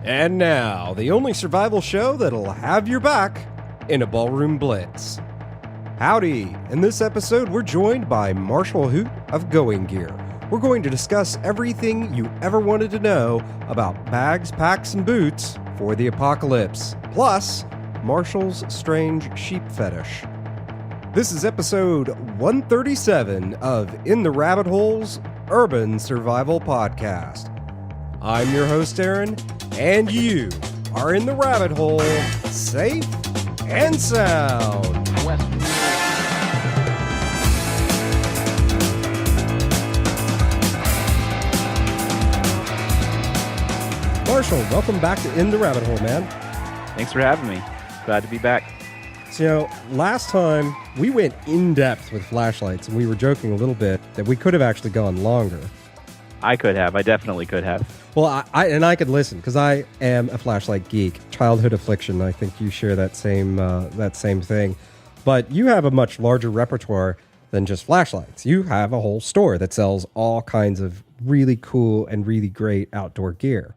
And now, the only survival show that'll have your back in a ballroom blitz. Howdy! In this episode, we're joined by Marshall Hoot of Going Gear. We're going to discuss everything you ever wanted to know about bags, packs, and boots for the apocalypse, plus Marshall's strange sheep fetish. This is episode 137 of In the Rabbit Hole's Urban Survival Podcast. I'm your host, Aaron, and you are in the rabbit hole, safe and sound. Marshall, welcome back to In the Rabbit Hole, man. Thanks for having me. Glad to be back. So, last time we went in depth with flashlights, and we were joking a little bit that we could have actually gone longer. I could have. I definitely could have. Well, I could listen because I am a flashlight geek. Childhood affliction. I think you share that same thing. But you have a much larger repertoire than just flashlights. You have a whole store that sells all kinds of really cool and really great outdoor gear.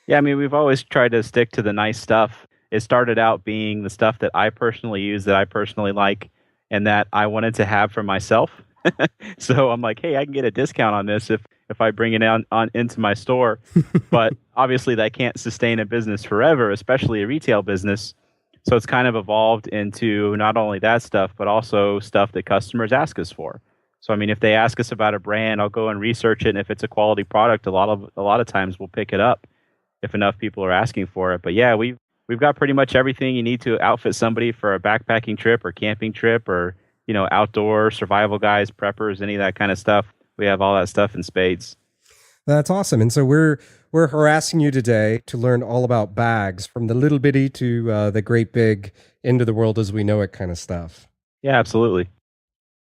Yeah, I mean, we've always tried to stick to the nice stuff. It started out being the stuff that I personally use, that I personally like, and that I wanted to have for myself. So I'm like, hey, I can get a discount on this if I bring it on into my store. But obviously that can't sustain a business forever, especially a retail business. So it's kind of evolved into not only that stuff, but also stuff that customers ask us for. So I mean, if they ask us about a brand, I'll go and research it, and if it's a quality product, a lot of times we'll pick it up if enough people are asking for it. But yeah, we've got pretty much everything you need to outfit somebody for a backpacking trip or camping trip or, you know, outdoor survival guys, preppers, any of that kind of stuff. We have all that stuff in spades. That's awesome. And so we're harassing you today to learn all about bags, from the little bitty to the great big, into the world as we know it kind of stuff. Yeah, absolutely.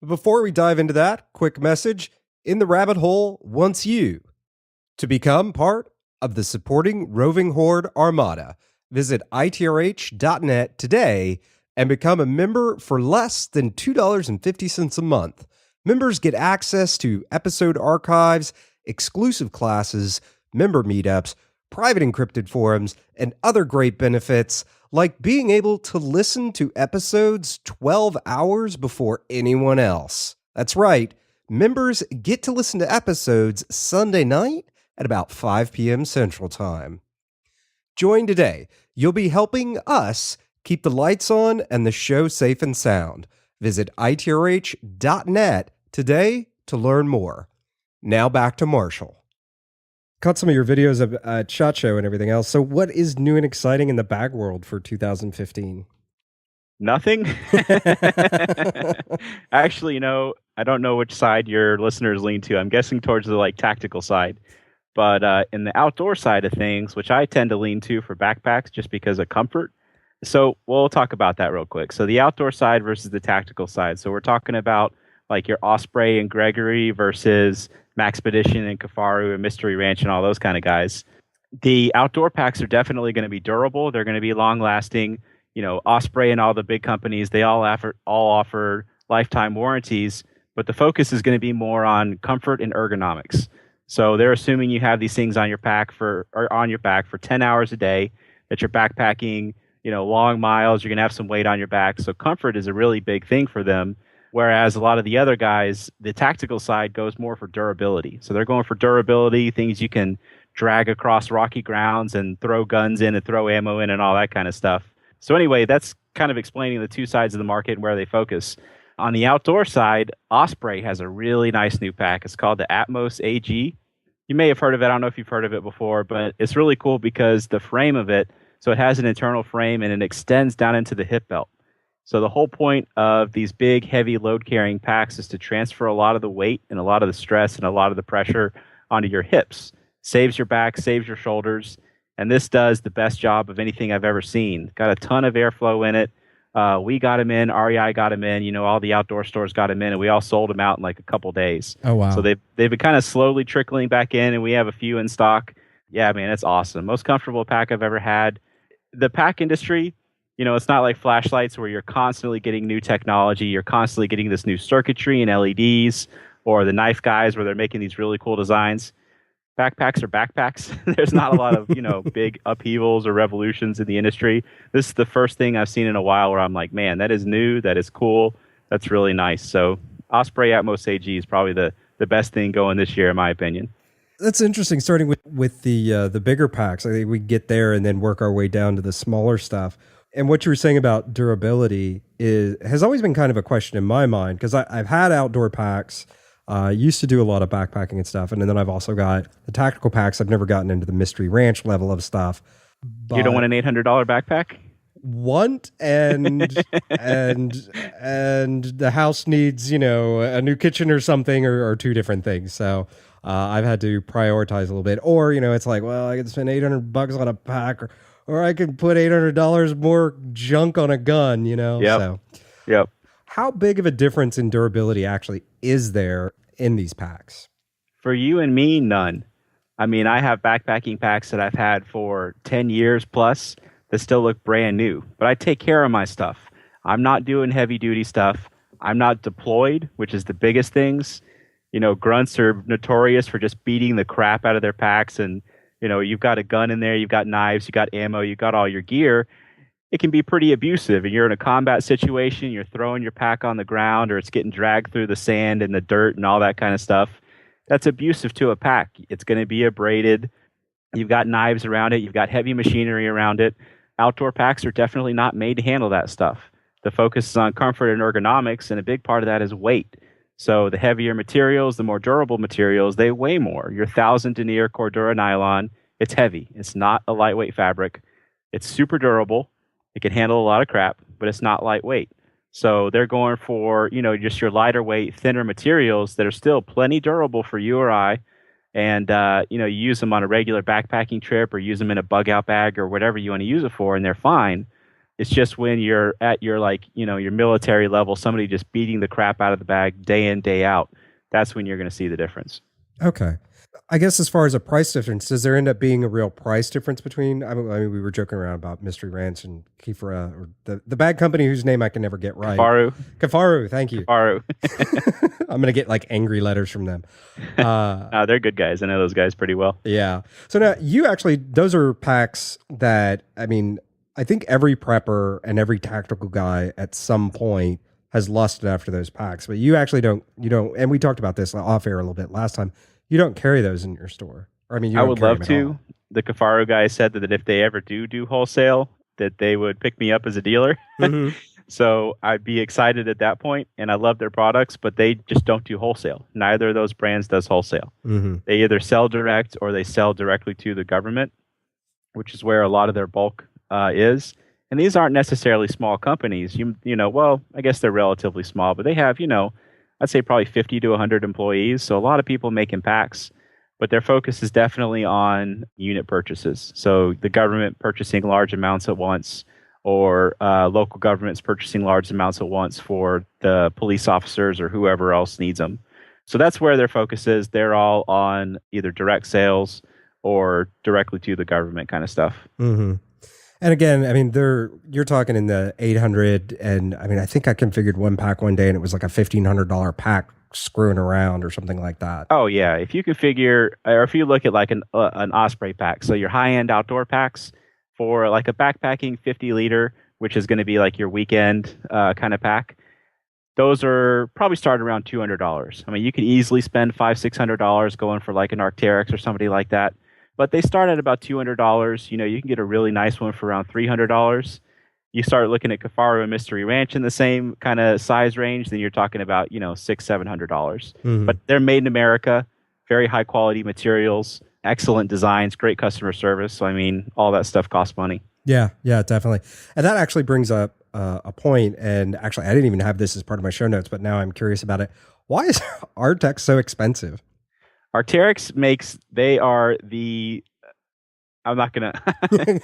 Before we dive into that, quick message. In the Rabbit Hole wants you to become part of the supporting Roving Horde Armada. Visit itrh.net today and become a member for less than $2.50 a month. Members get access to episode archives, exclusive classes, member meetups, private encrypted forums, and other great benefits, like being able to listen to episodes 12 hours before anyone else. That's right, members get to listen to episodes Sunday night at about 5 p.m. Central Time. Join today. You'll be helping us keep the lights on and the show safe and sound. Visit itrh.net today to learn more. Now back to Marshall. Caught some of your videos of SHOT Show and everything else. So what is new and exciting in the bag world for 2015? Nothing. Actually, I don't know which side your listeners lean to. I'm guessing towards the tactical side. But in the outdoor side of things, which I tend to lean to for backpacks just because of comfort. So we'll talk about that real quick. So the outdoor side versus the tactical side. So we're talking about like your Osprey and Gregory versus Maxpedition and Kafaru and Mystery Ranch and all those kind of guys. The outdoor packs are definitely going to be durable. They're going to be long lasting. You know, Osprey and all the big companies, they all offer lifetime warranties, but the focus is going to be more on comfort and ergonomics. So they're assuming you have these things on your back for 10 hours a day, that you're backpacking, long miles, you're going to have some weight on your back. So comfort is a really big thing for them. Whereas a lot of the other guys, the tactical side goes more for durability. So they're going for durability, things you can drag across rocky grounds and throw guns in and throw ammo in and all that kind of stuff. So anyway, that's kind of explaining the two sides of the market and where they focus. On the outdoor side, Osprey has a really nice new pack. It's called the Atmos AG. You may have heard of it. I don't know if you've heard of it before, but it's really cool because the frame of it, so it has an internal frame and it extends down into the hip belt. So the whole point of these big, heavy load-carrying packs is to transfer a lot of the weight and a lot of the stress and a lot of the pressure onto your hips. Saves your back, saves your shoulders, and this does the best job of anything I've ever seen. Got a ton of airflow in it. We got them in, REI got them in, all the outdoor stores got them in, and we all sold them out in like a couple days. Oh, wow. So they've been kind of slowly trickling back in, and we have a few in stock. Yeah, man, it's awesome. Most comfortable pack I've ever had. The pack industry, it's not like flashlights where you're constantly getting new technology. You're constantly getting this new circuitry and LEDs, or the knife guys where they're making these really cool designs. backpacks are backpacks. There's not a lot of, big upheavals or revolutions in the industry. This is the first thing I've seen in a while where I'm like, man, that is new. That is cool. That's really nice. So Osprey Atmos AG is probably the best thing going this year, in my opinion. That's interesting. Starting with the bigger packs, I think we get there and then work our way down to the smaller stuff. And what you were saying about durability has always been kind of a question in my mind, because I've had outdoor packs. Used to do a lot of backpacking and stuff, and then I've also got the tactical packs. I've never gotten into the Mystery Ranch level of stuff. You don't want an $800 backpack? Want and and the house needs a new kitchen or something, or two different things. So I've had to prioritize a little bit. Or it's like, well, I could spend $800 on a pack, or I could put $800 more junk on a gun. Yep. So yep. How big of a difference in durability actually is there in these packs? For you and me, none. I mean, I have backpacking packs that I've had for 10 years plus that still look brand new, but I take care of my stuff. I'm not doing heavy duty stuff. I'm not deployed, which is the biggest things. Grunts are notorious for just beating the crap out of their packs, and you've got a gun in there, you've got knives, you've got ammo, you've got all your gear. It can be pretty abusive, and you're in a combat situation, you're throwing your pack on the ground, or it's getting dragged through the sand and the dirt and all that kind of stuff. That's abusive to a pack. It's going to be abraded. You've got knives around it. You've got heavy machinery around it. Outdoor packs are definitely not made to handle that stuff. The focus is on comfort and ergonomics, and a big part of that is weight. So the heavier materials, the more durable materials, they weigh more. Your 1000 denier Cordura nylon, it's heavy. It's not a lightweight fabric. It's super durable. It can handle a lot of crap, but it's not lightweight. So they're going for, just your lighter weight, thinner materials that are still plenty durable for you or I. And, you use them on a regular backpacking trip, or use them in a bug out bag, or whatever you want to use it for, and they're fine. It's just when you're at your, your military level, somebody just beating the crap out of the bag day in, day out, that's when you're going to see the difference. Okay. I guess as far as a price difference, does there end up being a real price difference between, I mean we were joking around about Mystery Ranch and Kifara, or the bag company whose name I can never get right. Kafaru, thank you. Kafaru. I'm going to get angry letters from them. They're good guys. I know those guys pretty well. Yeah. So now those are packs that, I think every prepper and every tactical guy at some point has lusted after those packs, but you actually don't, and we talked about this off air a little bit last time. You don't carry those in your store. I would love to. The Kafaru guy said that if they ever do wholesale, that they would pick me up as a dealer. Mm-hmm. So I'd be excited at that point, and I love their products, but they just don't do wholesale. Neither of those brands does wholesale. Mm-hmm. They either sell direct or they sell directly to the government, which is where a lot of their bulk is. And these aren't necessarily small companies. Well, I guess they're relatively small, but they have, I'd say probably 50 to 100 employees. So a lot of people making packs, but their focus is definitely on unit purchases. So the government purchasing large amounts at once, or local governments purchasing large amounts at once for the police officers or whoever else needs them. So that's where their focus is. They're all on either direct sales or directly to the government kind of stuff. Mm-hmm. And again, you're talking in the 800, and I think I configured one pack one day, and it was like a $1,500 pack screwing around or something like that. Oh yeah, if you configure, or if you look at an Osprey pack, so your high-end outdoor packs for a backpacking 50-liter, which is going to be your weekend kind of pack, those are probably start around $200. You could easily spend $500-$600 going for an Arcteryx or somebody like that. But they start at about $200. You can get a really nice one for around $300. You start looking at Kafaru and Mystery Ranch in the same kind of size range, then you're talking about, $600-$700. Mm-hmm. But they're made in America, very high quality materials, excellent designs, great customer service. So, all that stuff costs money. Yeah, definitely. And that actually brings up a point. And actually, I didn't even have this as part of my show notes, but now I'm curious about it. Why is Arcteryx so expensive? Arcteryx I'm not gonna.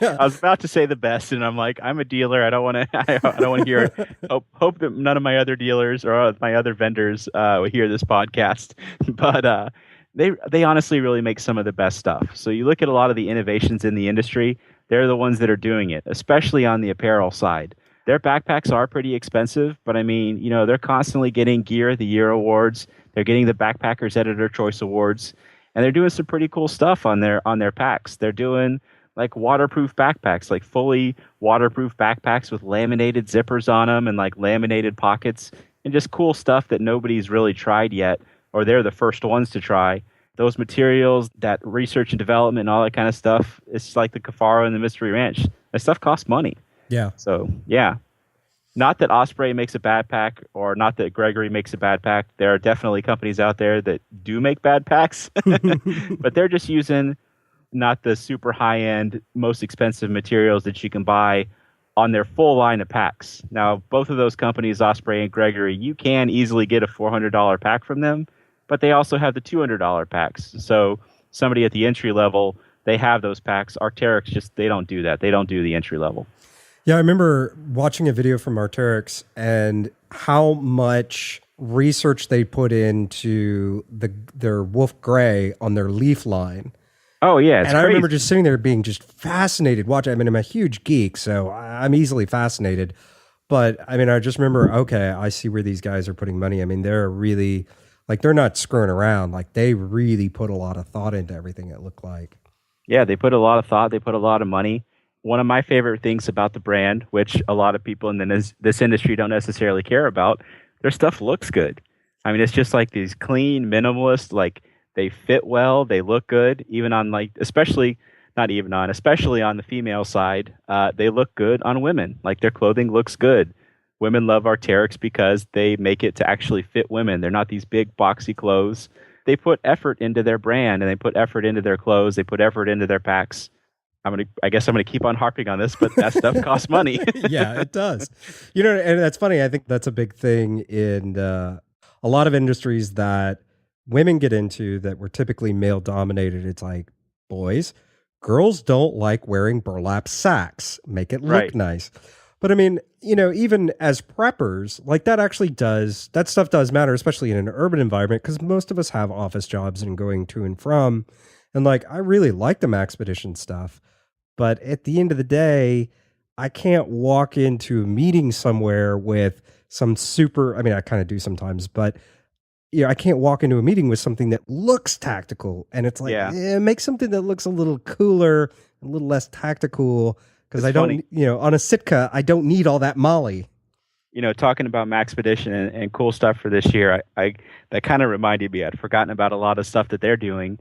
I was about to say the best, and I'm like, I'm a dealer. I don't want to. I don't want to hear it. Hope that none of my other dealers or my other vendors will hear this podcast. But they honestly really make some of the best stuff. So you look at a lot of the innovations in the industry. They're the ones that are doing it, especially on the apparel side. Their backpacks are pretty expensive, but they're constantly getting Gear of the Year awards. They're getting the Backpackers Editor Choice Awards. and they're doing some pretty cool stuff on their packs. They're doing like waterproof backpacks, like fully waterproof backpacks with laminated zippers on them and like laminated pockets and just cool stuff that nobody's really tried yet, or they're the first ones to try. Those materials, that research and development and all that kind of stuff, it's like the Kafaro and the Mystery Ranch. That stuff costs money. Yeah. So, yeah. Not that Osprey makes a bad pack or not that Gregory makes a bad pack. There are definitely companies out there that do make bad packs, but they're just using not the super high-end, most expensive materials that you can buy on their full line of packs. Now, both of those companies, Osprey and Gregory, you can easily get a $400 pack from them, but they also have the $200 packs. So somebody at the entry level, they have those packs. Arcteryx they don't do that. They don't do the entry level. Yeah, I remember watching a video from Arcteryx and how much research they put into their Wolf Gray on their leaf line. Oh, yeah. And I remember just sitting there being just fascinated watching. I mean, I'm a huge geek, so I'm easily fascinated. But I mean, I just remember, okay, I see where these guys are putting money. I mean, they're really, like, they're not screwing around. Like, they really put a lot of thought into everything, it looked like. Yeah, they put a lot of thought. They put a lot of money. One of my favorite things about the brand, which a lot of people in this industry don't necessarily care about, their stuff looks good. I mean, it's just like these clean, minimalist, like, they fit well, they look good, even on like, especially on the female side, they look good on women. Like their clothing looks good. Women love Arcteryx because they make it to actually fit women. They're not these big boxy clothes. They put effort into their brand and they put effort into their clothes. They put effort into their packs. I guess I'm gonna keep on harping on this, but that stuff costs money. Yeah, it does. You know, and that's funny. I think that's a big thing in a lot of industries that women get into that were typically male dominated. It's like, boys, girls don't like wearing burlap sacks. Make it look nice. But I mean, you know, even as preppers, like that stuff does matter, especially in an urban environment, because most of us have office jobs and going to and from. And like, I really like the Maxpedition stuff. But at the end of the day, I can't walk into a meeting somewhere with some I mean, I kind of do sometimes, but I can't walk into a meeting with something that looks tactical. And it's like, make something that looks a little cooler, a little less tactical. Because I don't, on a Sitka, I don't need all that Molly. Talking about Maxpedition and cool stuff for this year, I that kind of reminded me, I'd forgotten about a lot of stuff that they're doing.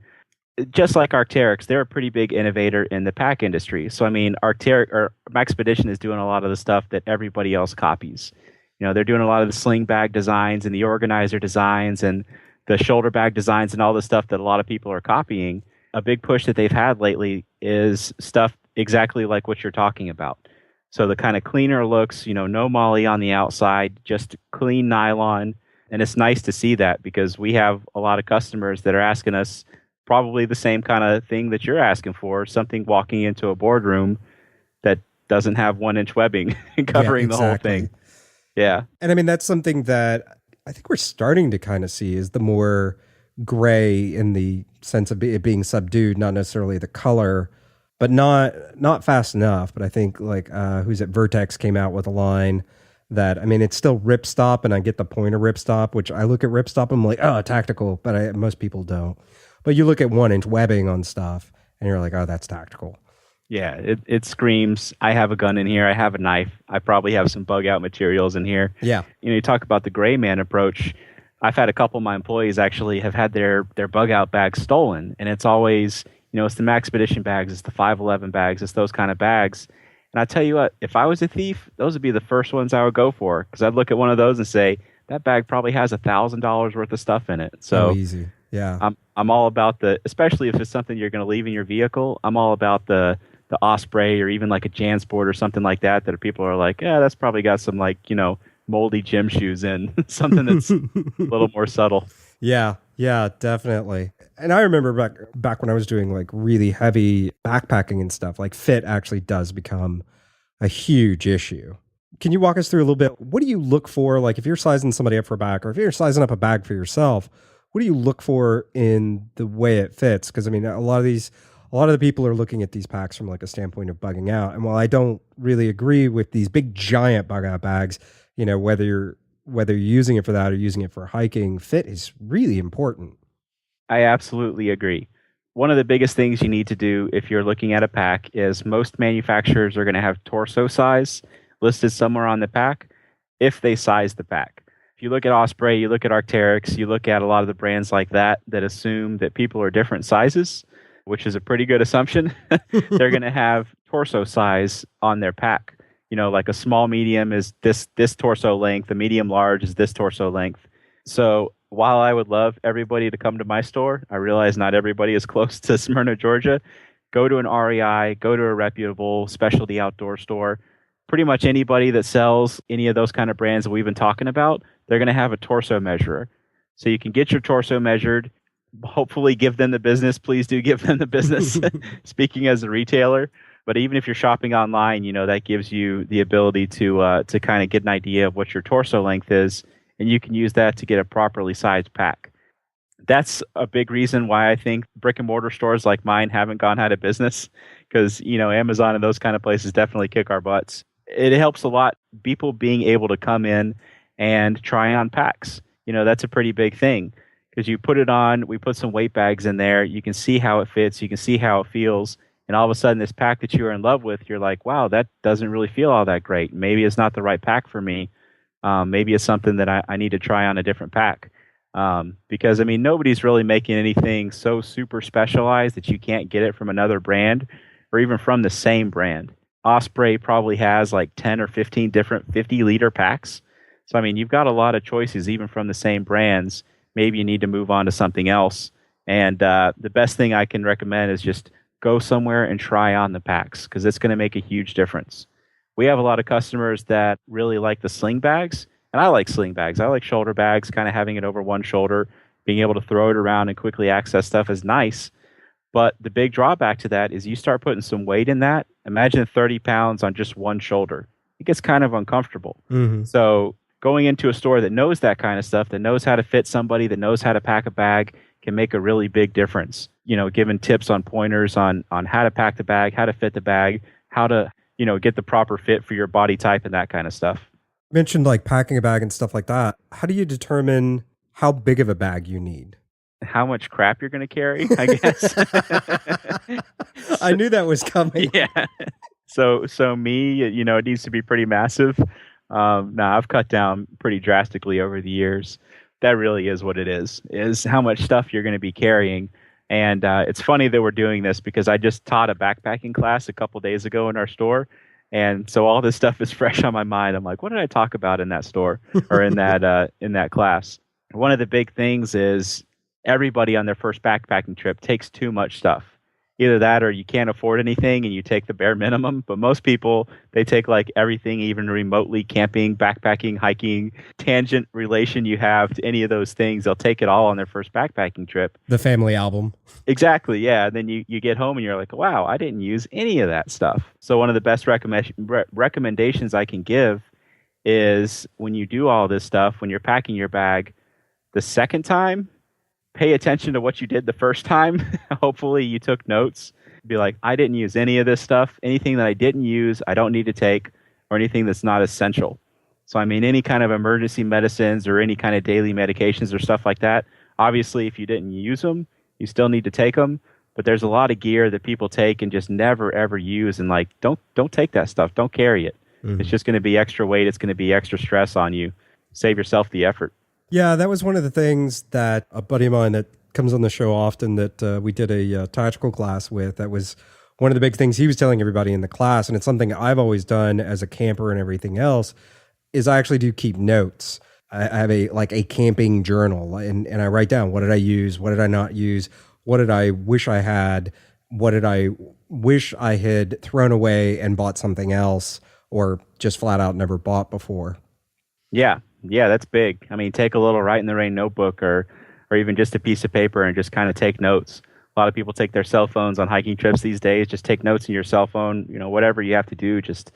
Just like Arcteryx, they're a pretty big innovator in the pack industry. So, I mean, Maxpedition is doing a lot of the stuff that everybody else copies. They're doing a lot of the sling bag designs and the organizer designs and the shoulder bag designs and all the stuff that a lot of people are copying. A big push that they've had lately is stuff exactly like what you're talking about. So the kind of cleaner looks, no molly on the outside, just clean nylon. And it's nice to see that because we have a lot of customers that are asking us probably the same kind of thing that you're asking for, something walking into a boardroom that doesn't have 1-inch webbing covering the whole thing. Yeah. And I mean, that's something that I think we're starting to kind of see is the more gray in the sense of it being subdued, not necessarily the color, but not fast enough. But I think like, who's it? Vertex came out with a line that, I mean, it's still ripstop and I get the point of ripstop, which I look at ripstop and I'm like, oh, tactical, but most people don't. But you look at 1-inch webbing on stuff and you're like, oh, that's tactical. Yeah, it screams, I have a gun in here, I have a knife, I probably have some bug out materials in here. Yeah. You talk about the gray man approach. I've had a couple of my employees actually have had their bug out bags stolen. And it's always, it's the Maxpedition bags, it's the 511 bags, it's those kind of bags. And I tell you what, if I was a thief, those would be the first ones I would go for. Because I'd look at one of those and say, that bag probably has $1,000 worth of stuff in it. So easy. Yeah. I'm all about especially if it's something you're going to leave in your vehicle, I'm all about the Osprey or even like a JanSport or something like that people are like, yeah, that's probably got some like, moldy gym shoes in, something that's a little more subtle. Yeah, definitely. And I remember back when I was doing like really heavy backpacking and stuff, like fit actually does become a huge issue. Can you walk us through a little bit? What do you look for? Like if you're sizing somebody up for a bag or if you're sizing up a bag for yourself, what do you look for in the way it fits? Because I mean, a lot of the people are looking at these packs from like a standpoint of bugging out. And while I don't really agree with these big giant bug out bags, whether you're using it for that or using it for hiking, fit is really important. I absolutely agree. One of the biggest things you need to do if you're looking at a pack is most manufacturers are going to have torso size listed somewhere on the pack if they size the pack. If you look at Osprey, you look at Arcteryx, you look at a lot of the brands like that that assume that people are different sizes, which is a pretty good assumption. They're going to have torso size on their pack. You know, like a small medium is this torso length, a medium large is this torso length. So while I would love everybody to come to my store, I realize not everybody is close to Smyrna, Georgia. Go to an REI, go to a reputable specialty outdoor store. Pretty much anybody that sells any of those kind of brands that we've been talking about, they're going to have a torso measurer. So you can get your torso measured, hopefully give them the business. Please do give them the business, speaking as a retailer. But even if you're shopping online, you know, that gives you the ability to kind of get an idea of what your torso length is, and you can use that to get a properly sized pack. That's a big reason why I think brick and mortar stores like mine haven't gone out of business, because, you know, Amazon and those kind of places definitely kick our butts. It helps a lot, people being able to come in and try on packs. You know, that's a pretty big thing, because you put it on, we put some weight bags in there, you can see how it fits, you can see how it feels, and all of a sudden this pack that you are in love with, you're like, wow, that doesn't really feel all that great. Maybe it's not the right pack for me. Maybe it's something that I need to try on a different pack. Because, I mean, nobody's really making anything so super specialized that you can't get it from another brand or even from the same brand. Osprey probably has like 10 or 15 different 50-liter packs. So, I mean, you've got a lot of choices even from the same brands. Maybe you need to move on to something else. And the best thing I can recommend is just go somewhere and try on the packs, because it's going to make a huge difference. We have a lot of customers that really like the sling bags. And I like sling bags. I like shoulder bags, kind of having it over one shoulder, being able to throw it around and quickly access stuff is nice. But the big drawback to that is you start putting some weight in that. Imagine 30 pounds on just one shoulder. It gets kind of uncomfortable. Mm-hmm. So going into a store that knows that kind of stuff, that knows how to fit somebody, that knows how to pack a bag, can make a really big difference. You know, giving tips on pointers on how to pack the bag, how to fit the bag, how to, you know, get the proper fit for your body type and that kind of stuff. You mentioned like packing a bag and stuff like that. How do you determine how big of a bag you need? How much crap you're going to carry, I guess. I knew that was coming. Yeah. So me, you know, it needs to be pretty massive. Now I've cut down pretty drastically over the years. That really is what it is how much stuff you're going to be carrying. And it's funny that we're doing this, because I just taught a backpacking class a couple days ago in our store. And so all this stuff is fresh on my mind. I'm like, what did I talk about in that store or in that class? One of the big things is everybody on their first backpacking trip takes too much stuff. Either that or you can't afford anything and you take the bare minimum. But most people, they take like everything, even remotely camping, backpacking, hiking, tangent relation you have to any of those things. They'll take it all on their first backpacking trip. The family album. Exactly, yeah. Then you get home and you're like, wow, I didn't use any of that stuff. So one of the best recommendations I can give is when you do all this stuff, when you're packing your bag, the second time, pay attention to what you did the first time. Hopefully you took notes. Be like, I didn't use any of this stuff. Anything that I didn't use, I don't need to take, or anything that's not essential. So, I mean, any kind of emergency medicines or any kind of daily medications or stuff like that, obviously, if you didn't use them, you still need to take them. But there's a lot of gear that people take and just never, ever use. And like, don't take that stuff. Don't carry it. Mm-hmm. It's just going to be extra weight. It's going to be extra stress on you. Save yourself the effort. Yeah, that was one of the things that a buddy of mine that comes on the show often that we did a tactical class with. That was one of the big things he was telling everybody in the class, and it's something I've always done as a camper and everything else, is I actually do keep notes. I have a camping journal, and I write down, what did I use, what did I not use, what did I wish I had, what did I wish I had thrown away and bought something else, or just flat out never bought before. Yeah, that's big. I mean, take a little Write in the Rain notebook or even just a piece of paper and just kind of take notes. A lot of people take their cell phones on hiking trips these days. Just take notes in your cell phone. You know, whatever you have to do, just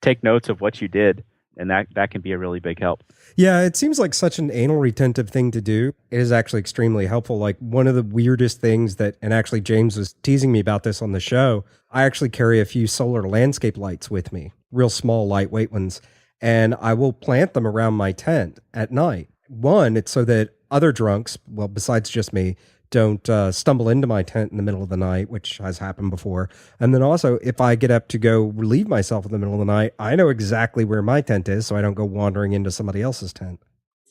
take notes of what you did. And that can be a really big help. Yeah, it seems like such an anal retentive thing to do. It is actually extremely helpful. Like one of the weirdest things and actually James was teasing me about this on the show, I actually carry a few solar landscape lights with me, real small, lightweight ones. And I will plant them around my tent at night. One, it's so that other drunks, well, besides just me, don't stumble into my tent in the middle of the night, which has happened before. And then also, if I get up to go relieve myself in the middle of the night, I know exactly where my tent is, so I don't go wandering into somebody else's tent.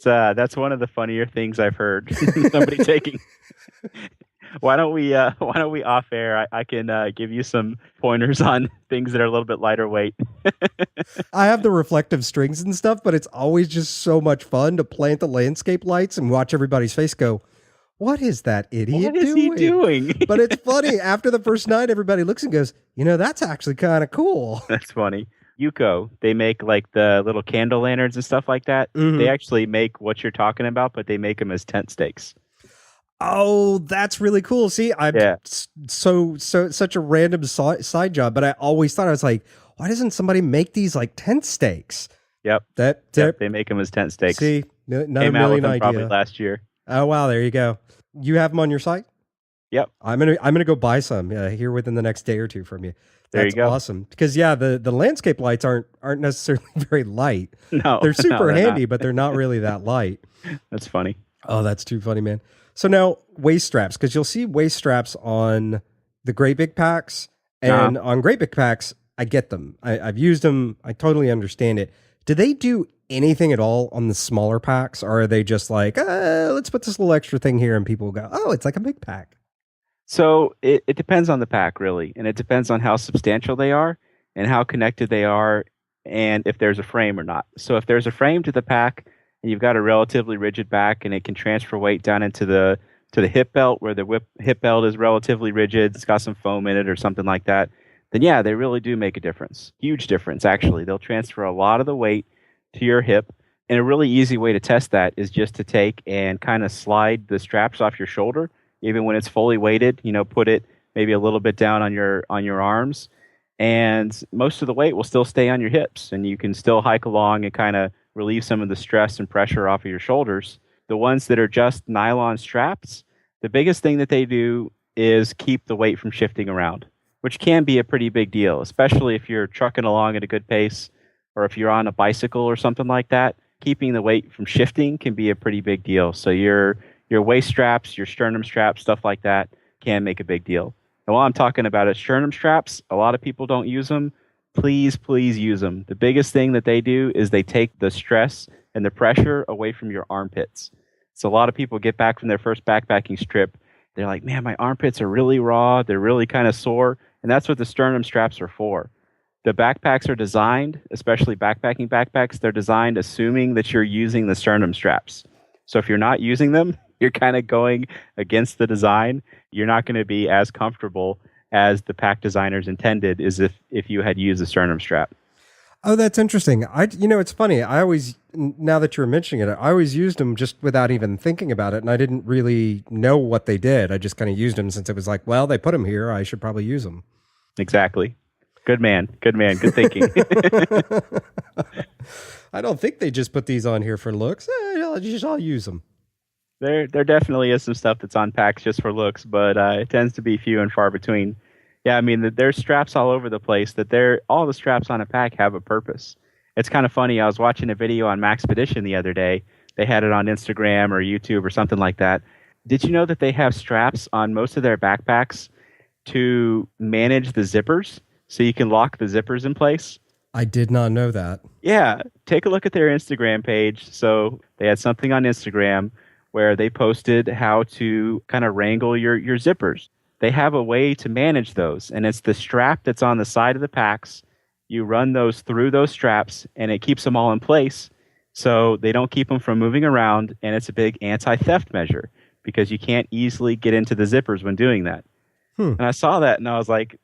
That's one of the funnier things I've heard. Somebody taking. Why don't we off air? I can give you some pointers on things that are a little bit lighter weight. I have the reflective strings and stuff, but it's always just so much fun to plant the landscape lights and watch everybody's face go, what is that idiot doing? What is he doing? But it's funny. After the first night, everybody looks and goes, that's actually kind of cool. That's funny. Yuko, they make like the little candle lanterns and stuff like that. Mm-hmm. They actually make what you're talking about, but they make them as tent stakes. Oh, that's really cool. See, such a random side job, but I always thought, I was like, why doesn't somebody make these like tent stakes? Yep. They make them as tent stakes. See, not Came a million out with them idea. Probably last year. Oh, wow. There you go. You have them on your site? Yep. I'm gonna go buy some here within the next day or two from you. There you go. Awesome. Because the landscape lights aren't necessarily very light. No, they're super handy, not. but they're not really that light. That's funny. Oh, that's too funny, man. So now waist straps, because you'll see waist straps on the Great Big Packs, and on Great Big Packs, I get them. I've used them. I totally understand it. Do they do anything at all on the smaller packs, or are they just like, let's put this little extra thing here, and people go, oh, it's like a big pack? So it depends on the pack, really, and it depends on how substantial they are and how connected they are, and if there's a frame or not. So if there's a frame to the pack, and you've got a relatively rigid back, and it can transfer weight down into the hip belt, where the hip belt is relatively rigid, it's got some foam in it or something like that, then yeah, they really do make a difference. Huge difference, actually. They'll transfer a lot of the weight to your hip, and a really easy way to test that is just to take and kind of slide the straps off your shoulder, even when it's fully weighted. Put it maybe a little bit down on your arms, and most of the weight will still stay on your hips, and you can still hike along and kind of relieve some of the stress and pressure off of your shoulders. The ones that are just nylon straps, the biggest thing that they do is keep the weight from shifting around, which can be a pretty big deal, especially if you're trucking along at a good pace, or if you're on a bicycle or something like that. Keeping the weight from shifting can be a pretty big deal. So your waist straps, your sternum straps, stuff like that can make a big deal. And while I'm talking about it, sternum straps, a lot of people don't use them. Please use them. The biggest thing that they do is they take the stress and the pressure away from your armpits. So a lot of people get back from their first backpacking trip. They're like, man, my armpits are really raw. They're really kind of sore. And that's what the sternum straps are for. The backpacks are designed, especially backpacking backpacks, they're designed assuming that you're using the sternum straps. So if you're not using them, you're kind of going against the design. You're not going to be as comfortable as the pack designers intended is if you had used a sternum strap. Oh, that's interesting. It's funny. I always, now that you're mentioning it, I always used them just without even thinking about it. And I didn't really know what they did. I just kind of used them since it was like, well, they put them here. I should probably use them. Exactly. Good man. Good thinking. I don't think they just put these on here for looks. I'll use them. There definitely is some stuff that's on packs just for looks, but it tends to be few and far between. Yeah, I mean, there's straps all over the place. All the straps on a pack have a purpose. It's kind of funny. I was watching a video on Maxpedition the other day. They had it on Instagram or YouTube or something like that. Did you know that they have straps on most of their backpacks to manage the zippers, so you can lock the zippers in place? I did not know that. Yeah, take a look at their Instagram page. So they had something on Instagram where they posted how to kind of wrangle your zippers. They have a way to manage those, and it's the strap that's on the side of the packs. You run those through those straps, and it keeps them all in place, so they don't keep them from moving around, and it's a big anti-theft measure because you can't easily get into the zippers when doing that. And I saw that, and I was like,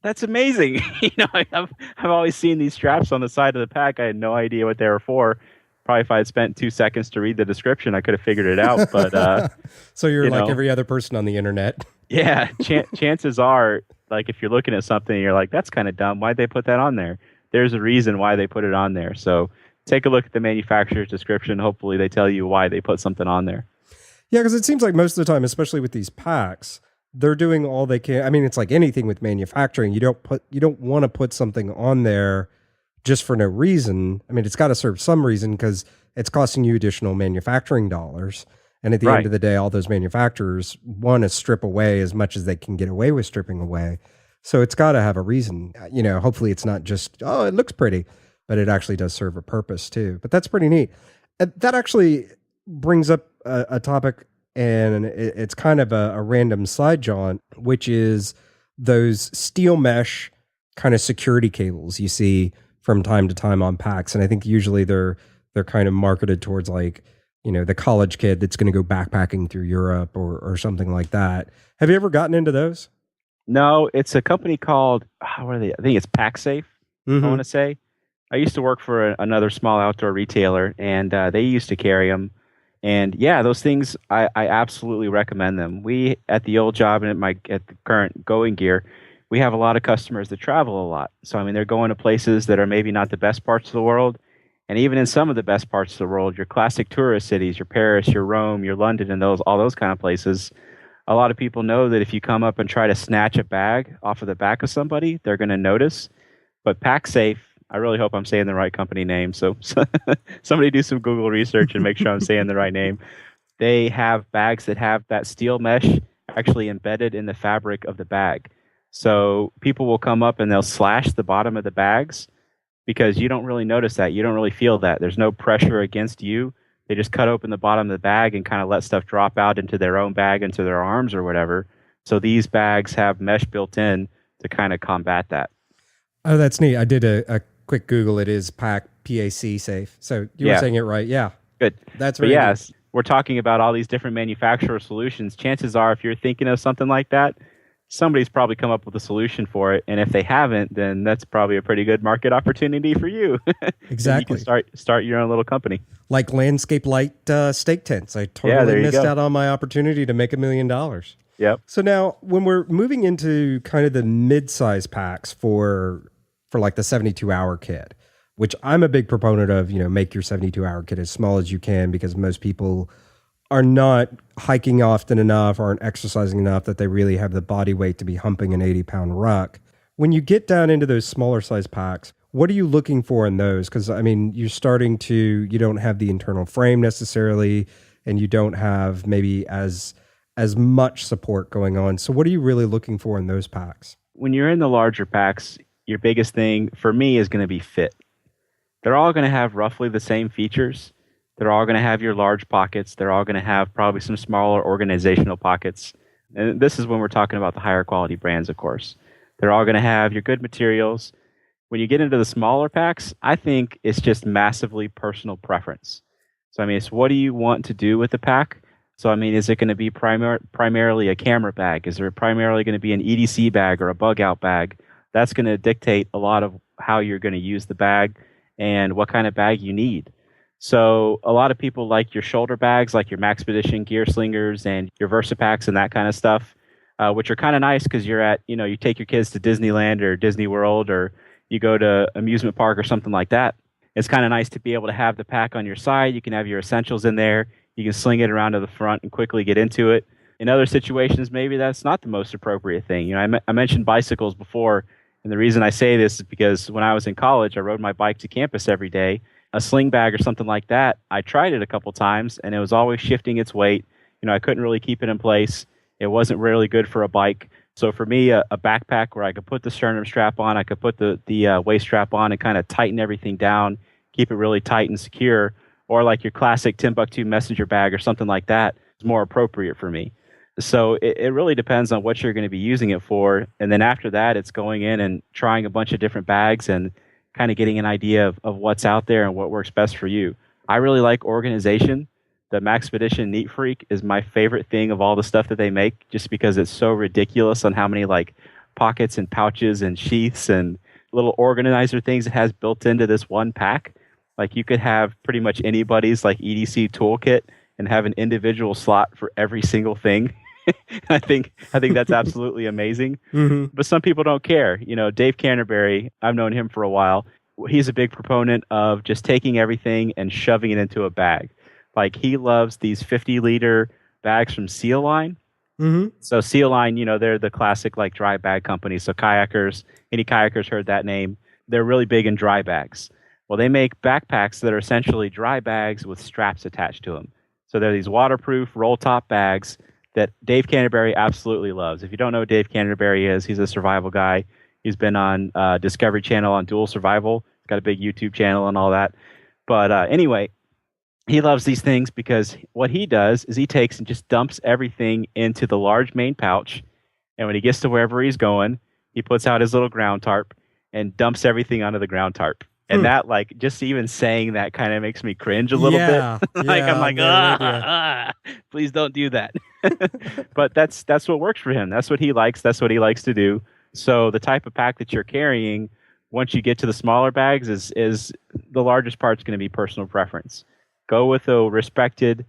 that's amazing. I've always seen these straps on the side of the pack. I had no idea what they were for. Probably if I had spent 2 seconds to read the description, I could have figured it out. But so you're like every other person on the internet. Yeah, chances are, like if you're looking at something, you're like, that's kind of dumb. Why'd they put that on there? There's a reason why they put it on there. So take a look at the manufacturer's description. Hopefully they tell you why they put something on there. Yeah, because it seems like most of the time, especially with these packs, they're doing all they can. I mean, it's like anything with manufacturing. You don't want to put something on there just for no reason. I mean, it's got to serve some reason because it's costing you additional manufacturing dollars. And at the end Right. of the day, all those manufacturers want to strip away as much as they can get away with stripping away. So it's got to have a reason. Hopefully it's not just, oh, it looks pretty, but it actually does serve a purpose too. But that's pretty neat. That actually brings up a topic, and it's kind of a random side jaunt, which is those steel mesh kind of security cables you see from time to time on packs. And I think usually they're kind of marketed towards like, the college kid that's going to go backpacking through Europe or something like that. Have you ever gotten into those? No, it's a company called, what are they? I think it's Pacsafe, I want to say. I used to work for another small outdoor retailer, and they used to carry them. And yeah, those things, I absolutely recommend them. We, at the old job and at the current Going Gear, we have a lot of customers that travel a lot. So, I mean, they're going to places that are maybe not the best parts of the world. And even in some of the best parts of the world, your classic tourist cities, your Paris, your Rome, your London, and all those kind of places, a lot of people know that if you come up and try to snatch a bag off of the back of somebody, they're going to notice. But Pacsafe, I really hope I'm saying the right company name. So somebody do some Google research and make sure I'm saying the right name. They have bags that have that steel mesh actually embedded in the fabric of the bag. So people will come up and they'll slash the bottom of the bags because you don't really notice that. You don't really feel that. There's no pressure against you. They just cut open the bottom of the bag and kind of let stuff drop out into their own bag, into their arms or whatever. So these bags have mesh built in to kind of combat that. Oh, that's neat. I did a quick Google. It is PAC safe. So you were saying it right. Yeah. Good. That's right. Really Yes, we're talking about all these different manufacturer solutions. Chances are, if you're thinking of something like that, somebody's probably come up with a solution for it. And if they haven't, then that's probably a pretty good market opportunity for you. Exactly. You can start your own little company. Like Landscape Light steak tents. I totally missed out on my opportunity to make $1 million. Yep. So now when we're moving into kind of the mid-size packs for like the 72-hour kit, which I'm a big proponent of, make your 72-hour kit as small as you can, because most people are not hiking often enough, aren't exercising enough that they really have the body weight to be humping an 80-pound ruck. When you get down into those smaller size packs, what are you looking for in those? Because, I mean, you don't have the internal frame necessarily, and you don't have maybe as much support going on. So what are you really looking for in those packs? When you're in the larger packs, your biggest thing for me is going to be fit. They're all going to have roughly the same features. They're all going to have your large pockets. They're all going to have probably some smaller organizational pockets. And this is when we're talking about the higher quality brands, of course. They're all going to have your good materials. When you get into the smaller packs, I think it's just massively personal preference. So, I mean, it's what do you want to do with the pack? So, I mean, is it going to be primarily a camera bag? Is there primarily going to be an EDC bag or a bug out bag? That's going to dictate a lot of how you're going to use the bag and what kind of bag you need. So a lot of people like your shoulder bags, like your Maxpedition gear slingers and your Versapacks and that kind of stuff, which are kind of nice because you take your kids to Disneyland or Disney World, or you go to amusement park or something like that. It's kind of nice to be able to have the pack on your side. You can have your essentials in there. You can sling it around to the front and quickly get into it. In other situations, maybe that's not the most appropriate thing. I mentioned bicycles before, and the reason I say this is because when I was in college, I rode my bike to campus every day. A sling bag or something like that, I tried it a couple times, and it was always shifting its weight. I couldn't really keep it in place. It wasn't really good for a bike. So for me, a backpack where I could put the sternum strap on, I could put the waist strap on and kind of tighten everything down, keep it really tight and secure, or like your classic Timbuktu messenger bag or something like that is more appropriate for me. So it really depends on what you're going to be using it for. And then after that, it's going in and trying a bunch of different bags and kind of getting an idea of what's out there and what works best for you. I really like organization. The Maxpedition Neat Freak is my favorite thing of all the stuff that they make, just because it's so ridiculous on how many like pockets and pouches and sheaths and little organizer things it has built into this one pack. Like you could have pretty much anybody's like EDC toolkit and have an individual slot for every single thing. I think that's absolutely amazing. Mm-hmm. But some people don't care. Dave Canterbury, I've known him for a while. He's a big proponent of just taking everything and shoving it into a bag. Like he loves these 50-liter bags from Seal Line. Mm-hmm. So Seal Line, they're the classic like dry bag company. So any kayakers heard that name. They're really big in dry bags. Well, they make backpacks that are essentially dry bags with straps attached to them. So they're these waterproof roll top bags that Dave Canterbury absolutely loves. If you don't know who Dave Canterbury is, he's a survival guy. He's been on Discovery Channel on Dual Survival. He's got a big YouTube channel and all that. But anyway, he loves these things because what he does is he takes and just dumps everything into the large main pouch. And when he gets to wherever he's going, he puts out his little ground tarp and dumps everything onto the ground tarp. And that, like, just even saying that kind of makes me cringe a little bit. Like, I'm like, please don't do that. But that's what works for him. That's what he likes. That's what he likes to do. So the type of pack that you're carrying, once you get to the smaller bags, is the largest part's going to be personal preference. Go with a respected,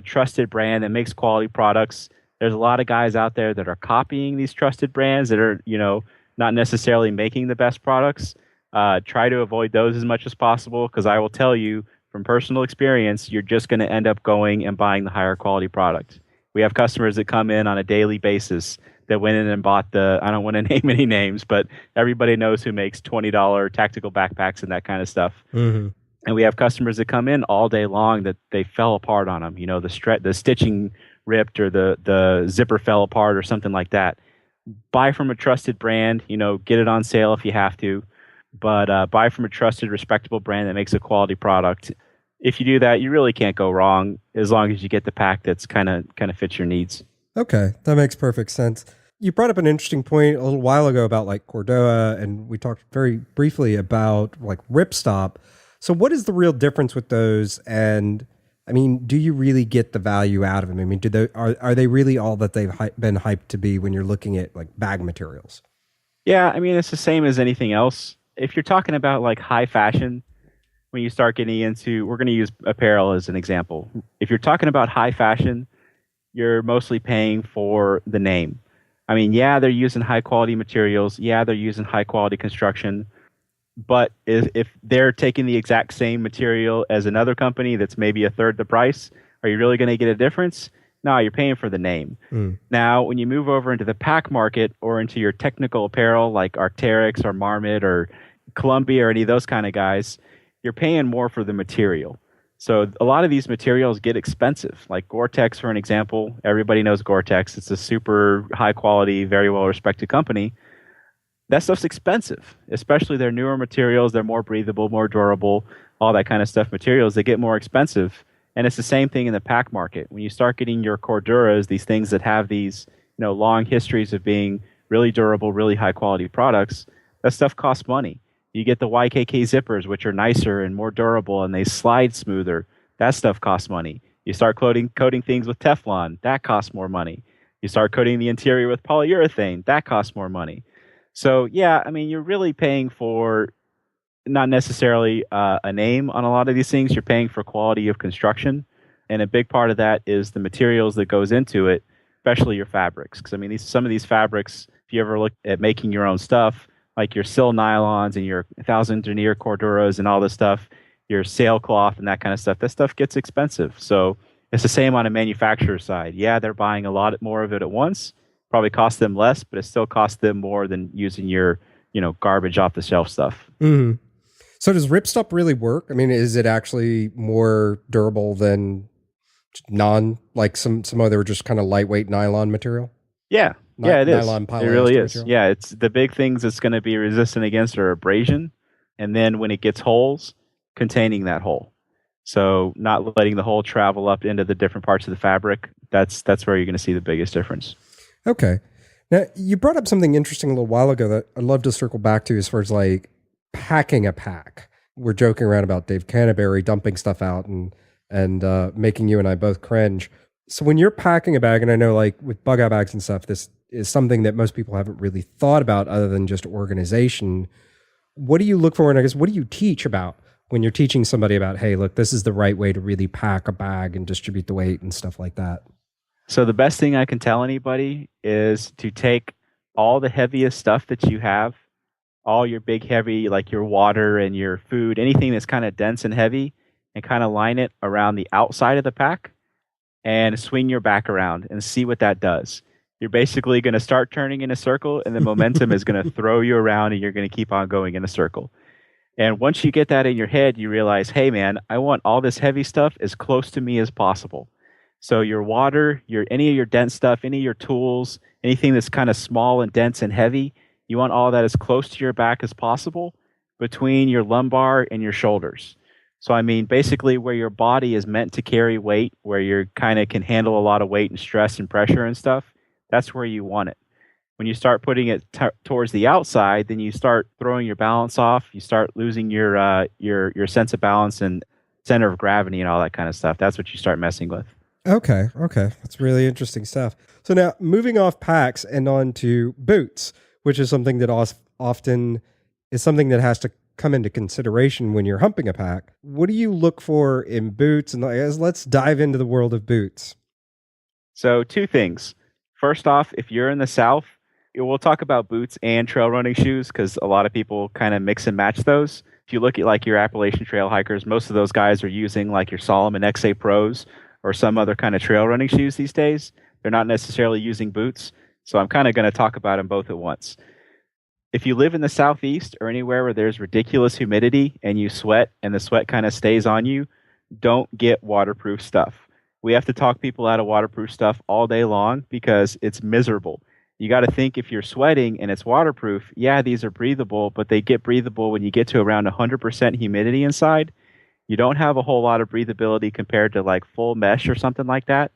trusted brand that makes quality products. There's a lot of guys out there that are copying these trusted brands that are, not necessarily making the best products. Try to avoid those as much as possible, because I will tell you from personal experience, you're just going to end up going and buying the higher quality product. We have customers that come in on a daily basis that went in and bought I don't want to name any names, but everybody knows who makes $20 tactical backpacks and that kind of stuff. Mm-hmm. And we have customers that come in all day long that they fell apart on them. The stitching ripped, or the zipper fell apart or something like that. Buy from a trusted brand, get it on sale if you have to, but buy from a trusted, respectable brand that makes a quality product. If you do that, you really can't go wrong, as long as you get the pack that's kind of fits your needs. Okay, that makes perfect sense. You brought up an interesting point a little while ago about like Cordova, and we talked very briefly about like ripstop. So what is the real difference with those? And I mean, do you really get the value out of them? I mean, are they really all that they've been hyped to be when you're looking at like bag materials? Yeah, I mean, it's the same as anything else. If you're talking about like high fashion, when you start getting into, we're going to use apparel as an example. If you're talking about high fashion, you're mostly paying for the name. I mean, yeah, they're using high quality materials. Yeah, they're using high quality construction. But if they're taking the exact same material as another company that's maybe a third the price, are you really going to get a difference? No, you're paying for the name. Now, when you move over into the pack market or into your technical apparel like Arcteryx or Marmot or Columbia or any of those kind of guys, you're paying more for the material. So a lot of these materials get expensive, like Gore-Tex, for an example. Everybody knows Gore-Tex. It's a super high quality, very well respected company. That stuff's expensive, especially their newer materials. They're more breathable, more durable, all that kind of stuff. Materials, they get more expensive. And it's the same thing in the pack market. When you start getting your Corduras, these things that have these, long histories of being really durable, really high quality products, that stuff costs money. You get the YKK zippers, which are nicer and more durable, and they slide smoother. That stuff costs money. You start coating things with Teflon. That costs more money. You start coating the interior with polyurethane. That costs more money. So, yeah, I mean, you're really paying for not necessarily a name on a lot of these things. You're paying for quality of construction. And a big part of that is the materials that goes into it, especially your fabrics. Because, I mean, some of these fabrics, if you ever look at making your own stuff, like your Sil nylons and your 1,000 denier Corduras and all this stuff, your sailcloth and that kind of stuff, that stuff gets expensive. So it's the same on a manufacturer side. Yeah, they're buying a lot more of it at once. Probably costs them less, but it still costs them more than using your, garbage off the shelf stuff. Mm-hmm. So does ripstop really work? I mean, is it actually more durable than like some other just kind of lightweight nylon material? Yeah. Yeah, it is. Nylon it really is. material? Yeah, it's the big things it's going to be resistant against are abrasion, and then when it gets holes, containing that hole. So not letting the hole travel up into the different parts of the fabric. That's where you're going to see the biggest difference. Okay. Now, you brought up something interesting a little while ago that I'd love to circle back to as far as like packing a pack. We're joking around about Dave Canterbury dumping stuff out and making you and I both cringe. So when you're packing a bag, and I know like with bug out bags and stuff, this is something that most people haven't really thought about other than just organization. What do you look for? And I guess, what do you teach about when you're teaching somebody about, hey, look, this is the right way to really pack a bag and distribute the weight and stuff like that? So the best thing I can tell anybody is to take all the heaviest stuff that you have, all your big heavy, like your water and your food, anything that's kind of dense and heavy, and kind of line it around the outside of the pack and swing your back around and see what that does. You're basically going to start turning in a circle, and the momentum is going to throw you around, and you're going to keep on going in a circle. And once you get that in your head, you realize, hey, man, I want all this heavy stuff as close to me as possible. So your water, any of your dense stuff, any of your tools, anything that's kind of small and dense and heavy, you want all that as close to your back as possible between your lumbar and your shoulders. So I mean, basically where your body is meant to carry weight, where you kind of can handle a lot of weight and stress and pressure and stuff, that's where you want it. When you start putting it towards the outside, then you start throwing your balance off. You start losing your sense of balance and center of gravity and all that kind of stuff. That's what you start messing with. Okay. That's really interesting stuff. So now moving off packs and on to boots, which is something that often is something that has to come into consideration when you're humping a pack. What do you look for in boots? And let's dive into the world of boots. So two things. First off, if you're in the South, we'll talk about boots and trail running shoes because a lot of people kind of mix and match those. If you look at like your Appalachian trail hikers, most of those guys are using like your Salomon XA Pros or some other kind of trail running shoes these days. They're not necessarily using boots. So I'm kind of going to talk about them both at once. If you live in the Southeast or anywhere where there's ridiculous humidity and you sweat and the sweat kind of stays on you, don't get waterproof stuff. We have to talk people out of waterproof stuff all day long because it's miserable. You got to think if you're sweating and it's waterproof, yeah, these are breathable, but they get breathable when you get to around 100% humidity inside. You don't have a whole lot of breathability compared to like full mesh or something like that.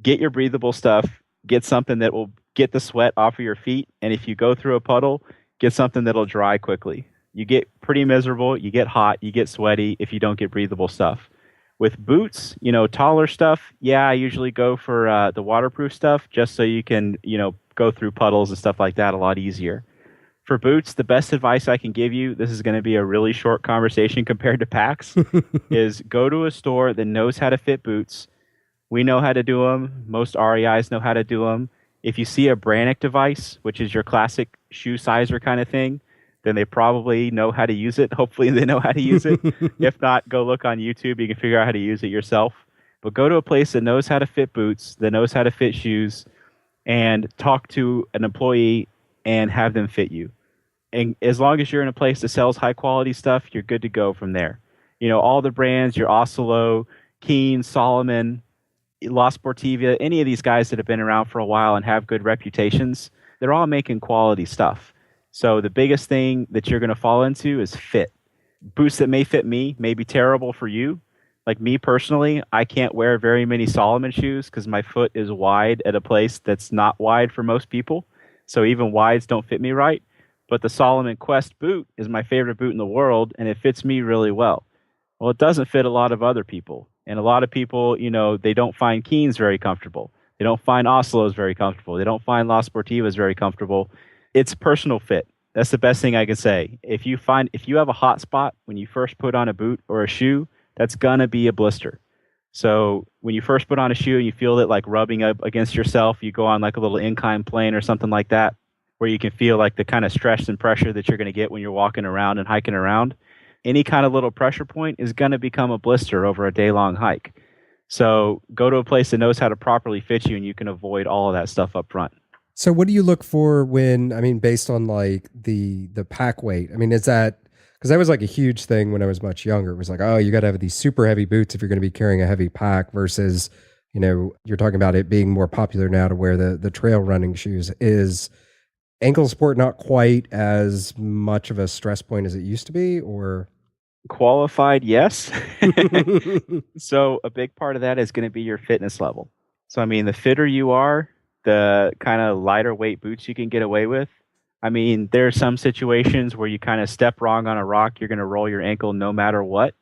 Get your breathable stuff. Get something that will get the sweat off of your feet. And if you go through a puddle, get something that'll dry quickly. You get pretty miserable. You get hot. You get sweaty if you don't get breathable stuff. With boots, taller stuff, yeah, I usually go for the waterproof stuff just so you can, go through puddles and stuff like that a lot easier. For boots, the best advice I can give you, this is going to be a really short conversation compared to packs, is go to a store that knows how to fit boots. We know how to do them. Most REIs know how to do them. If you see a Brannick device, which is your classic shoe sizer kind of thing, then they probably know how to use it. Hopefully they know how to use it. If not, go look on YouTube. You can figure out how to use it yourself. But go to a place that knows how to fit boots, that knows how to fit shoes, and talk to an employee and have them fit you. And as long as you're in a place that sells high quality stuff, you're good to go from there. All the brands, your Oslo, Keen, Solomon, La Sportiva, any of these guys that have been around for a while and have good reputations, they're all making quality stuff. So the biggest thing that you're going to fall into is fit. Boots that may fit me may be terrible for you. Like me personally, I can't wear very many Solomon shoes because my foot is wide at a place that's not wide for most people. So even wides don't fit me right. But the Solomon Quest boot is my favorite boot in the world, and it fits me really well. Well, it doesn't fit a lot of other people. And a lot of people, they don't find Keens very comfortable. They don't find Oslos very comfortable. They don't find La Sportivas very comfortable. It's personal fit. That's the best thing I can say. If you have a hot spot when you first put on a boot or a shoe, that's gonna be a blister. So when you first put on a shoe and you feel it like rubbing up against yourself, you go on like a little incline plane or something like that, where you can feel like the kind of stress and pressure that you're gonna get when you're walking around and hiking around. Any kind of little pressure point is gonna become a blister over a day-long hike. So go to a place that knows how to properly fit you, and you can avoid all of that stuff up front. So what do you look for based on like the pack weight? Is that, because that was like a huge thing when I was much younger. It was like, oh, you got to have these super heavy boots if you're going to be carrying a heavy pack versus, you're talking about it being more popular now to wear the trail running shoes. Is ankle support not quite as much of a stress point as it used to be, or? Qualified, yes. So a big part of that is going to be your fitness level. So, the fitter you are, the kind of lighter weight boots you can get away with. There are some situations where you kind of step wrong on a rock, you're going to roll your ankle no matter what.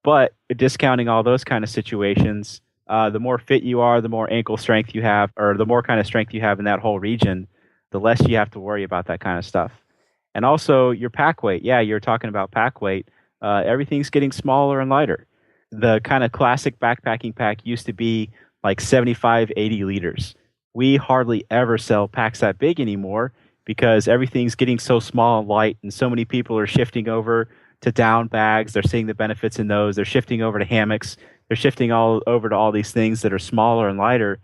But discounting all those kind of situations, the more fit you are, the more ankle strength you have, or the more kind of strength you have in that whole region, the less you have to worry about that kind of stuff. And also your pack weight. Yeah, you're talking about pack weight. Everything's getting smaller and lighter. The kind of classic backpacking pack used to be like 75, 80 liters. We hardly ever sell packs that big anymore because everything's getting so small and light, and so many people are shifting over to down bags. They're seeing the benefits in those. They're shifting over to hammocks. They're shifting all over to all these things that are smaller and lighter,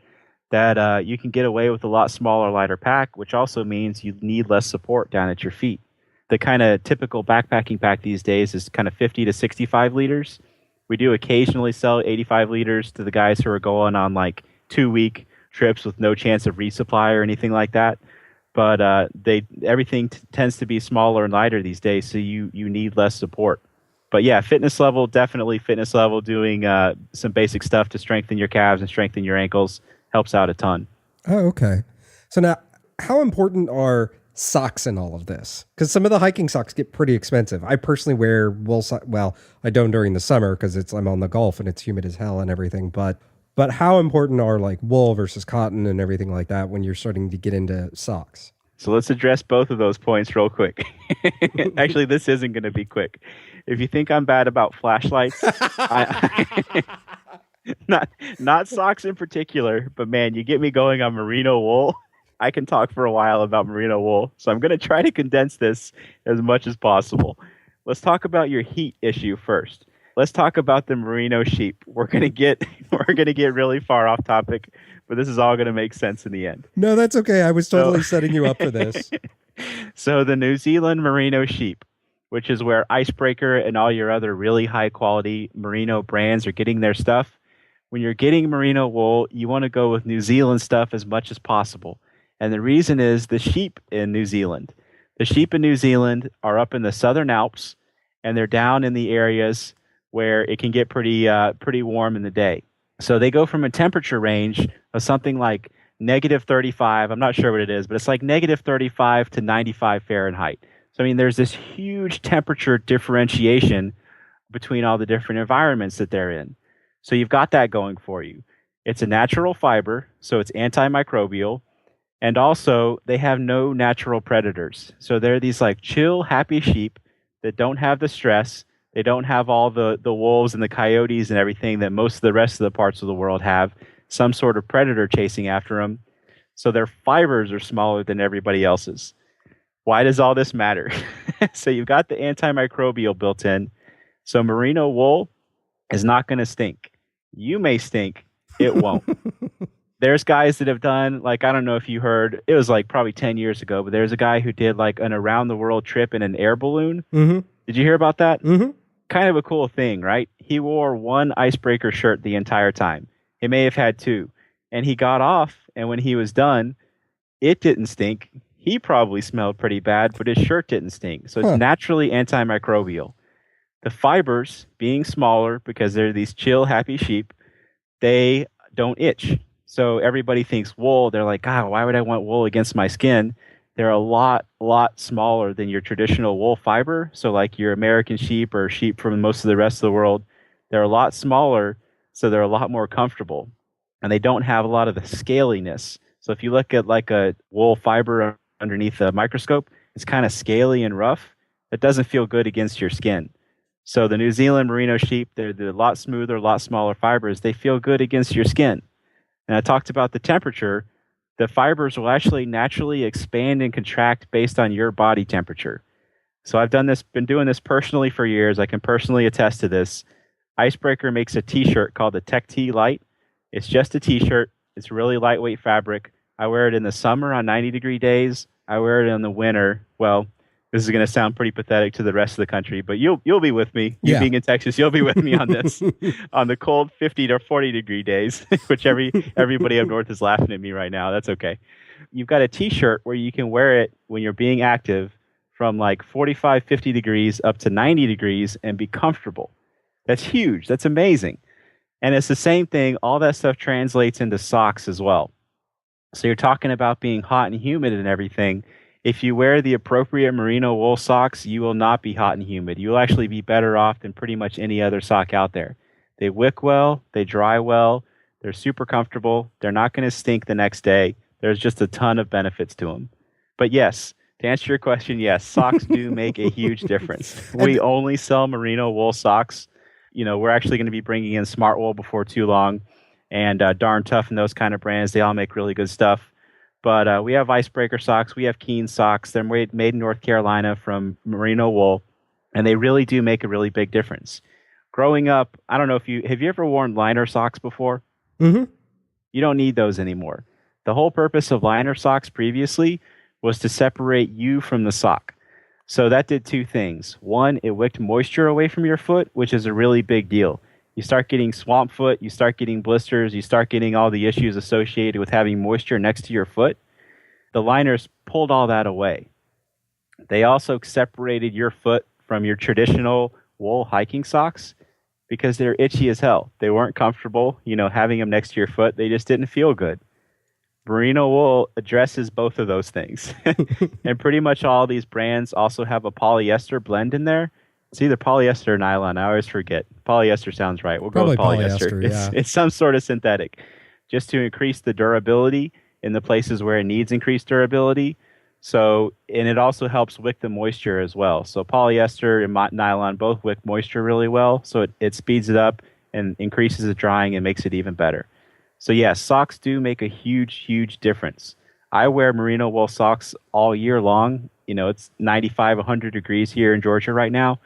that you can get away with a lot smaller, lighter pack, which also means you need less support down at your feet. The kind of typical backpacking pack these days is kind of 50 to 65 liters. We do occasionally sell 85 liters to the guys who are going on like 2-week trips with no chance of resupply or anything like that. But everything tends to be smaller and lighter these days, so you need less support. But yeah, definitely fitness level, doing some basic stuff to strengthen your calves and strengthen your ankles helps out a ton. Oh, okay. So now, how important are socks in all of this? Because some of the hiking socks get pretty expensive. I personally wear wool socks. Well, I don't during the summer because I'm on the Gulf and it's humid as hell and everything. But how important are like wool versus cotton and everything like that when you're starting to get into socks? So let's address both of those points real quick. Actually, this isn't going to be quick. If you think I'm bad about flashlights, not socks in particular, but man, you get me going on merino wool. I can talk for a while about merino wool, so I'm going to try to condense this as much as possible. Let's talk about your heat issue first. Let's talk about the merino sheep. We're going to get really far off topic, but this is all going to make sense in the end. No, that's okay. I was totally setting you up for this. So the New Zealand merino sheep, which is where Icebreaker and all your other really high quality merino brands are getting their stuff. When you're getting merino wool, you want to go with New Zealand stuff as much as possible. And the reason is the sheep in New Zealand. The sheep in New Zealand are up in the Southern Alps, and they're down in the areas where it can get pretty warm in the day. So they go from a temperature range of something like -35. I'm not sure what it is, but it's like -35 to 95 Fahrenheit. So, I mean, there's this huge temperature differentiation between all the different environments that they're in. So you've got that going for you. It's a natural fiber, so it's antimicrobial. And also, they have no natural predators. So they're these like chill, happy sheep that don't have the stress. They don't have all the wolves and the coyotes and everything that most of the rest of the parts of the world have, some sort of predator chasing after them. So their fibers are smaller than everybody else's. Why does all this matter? So you've got the antimicrobial built in. So merino wool is not going to stink. You may stink. It won't. There's guys that have done, like, I don't know if you heard, it was like probably 10 years ago, but there's a guy who did like an around the world trip in an air balloon. Mm-hmm. Did you hear about that? Mm-hmm. Kind of a cool thing, right? He wore one Icebreaker shirt the entire time. He may have had two. And he got off, and when he was done, it didn't stink. He probably smelled pretty bad, but his shirt didn't stink. So it's naturally antimicrobial. The fibers, being smaller because they're these chill, happy sheep, they don't itch. So everybody thinks wool. They're like, God, why would I want wool against my skin? They're a lot smaller than your traditional wool fiber. So like your American sheep or sheep from most of the rest of the world, they're a lot smaller, so they're a lot more comfortable. And they don't have a lot of the scaliness. So if you look at like a wool fiber underneath a microscope, it's kind of scaly and rough. It doesn't feel good against your skin. So the New Zealand merino sheep, they're a lot smoother, a lot smaller fibers. They feel good against your skin. And I talked about the temperature. The fibers will actually naturally expand and contract based on your body temperature. So I've been doing this personally for years. I can personally attest to this. Icebreaker makes a t-shirt called the Tech T Light. It's just a t-shirt. It's really lightweight fabric. I wear it in the summer on 90-degree days. I wear it in the winter. Well, this is going to sound pretty pathetic to the rest of the country, but you'll be with me. You being in Texas, you'll be with me on this. On the cold 50 to 40-degree days, which everybody up north is laughing at me right now. That's okay. You've got a t-shirt where you can wear it when you're being active from like 45, 50 degrees up to 90 degrees and be comfortable. That's huge. That's amazing. And it's the same thing. All that stuff translates into socks as well. So you're talking about being hot and humid and everything. If you wear the appropriate merino wool socks, you will not be hot and humid. You'll actually be better off than pretty much any other sock out there. They wick well, they dry well, they're super comfortable, they're not going to stink the next day. There's just a ton of benefits to them. But yes, to answer your question, yes, socks do make a huge difference. We only sell merino wool socks. You know, we're actually going to be bringing in Smart Wool before too long, and Darn Tough and those kind of brands. They all make really good stuff. But we have Icebreaker socks. We have Keen socks. They're made in North Carolina from merino wool, and they really do make a really big difference. Growing up, I don't know if have you ever worn liner socks before? Mm-hmm. You don't need those anymore. The whole purpose of liner socks previously was to separate you from the sock. So that did two things. One, it wicked moisture away from your foot, which is a really big deal. You start getting swamp foot, you start getting blisters, you start getting all the issues associated with having moisture next to your foot. The liners pulled all that away. They also separated your foot from your traditional wool hiking socks because they're itchy as hell. They weren't comfortable, having them next to your foot. They just didn't feel good. Merino Wool addresses both of those things. And pretty much all these brands also have a polyester blend in there. It's either polyester or nylon. I always forget. Polyester sounds right. We'll Probably go with polyester. yeah. It's some sort of synthetic, just to increase the durability in the places where it needs increased durability. So, and it also helps wick the moisture as well. So polyester and nylon both wick moisture really well. So it speeds it up and increases the drying and makes it even better. So yes, socks do make a huge, huge difference. I wear merino wool socks all year long. It's 95, 100 degrees here in Georgia right now.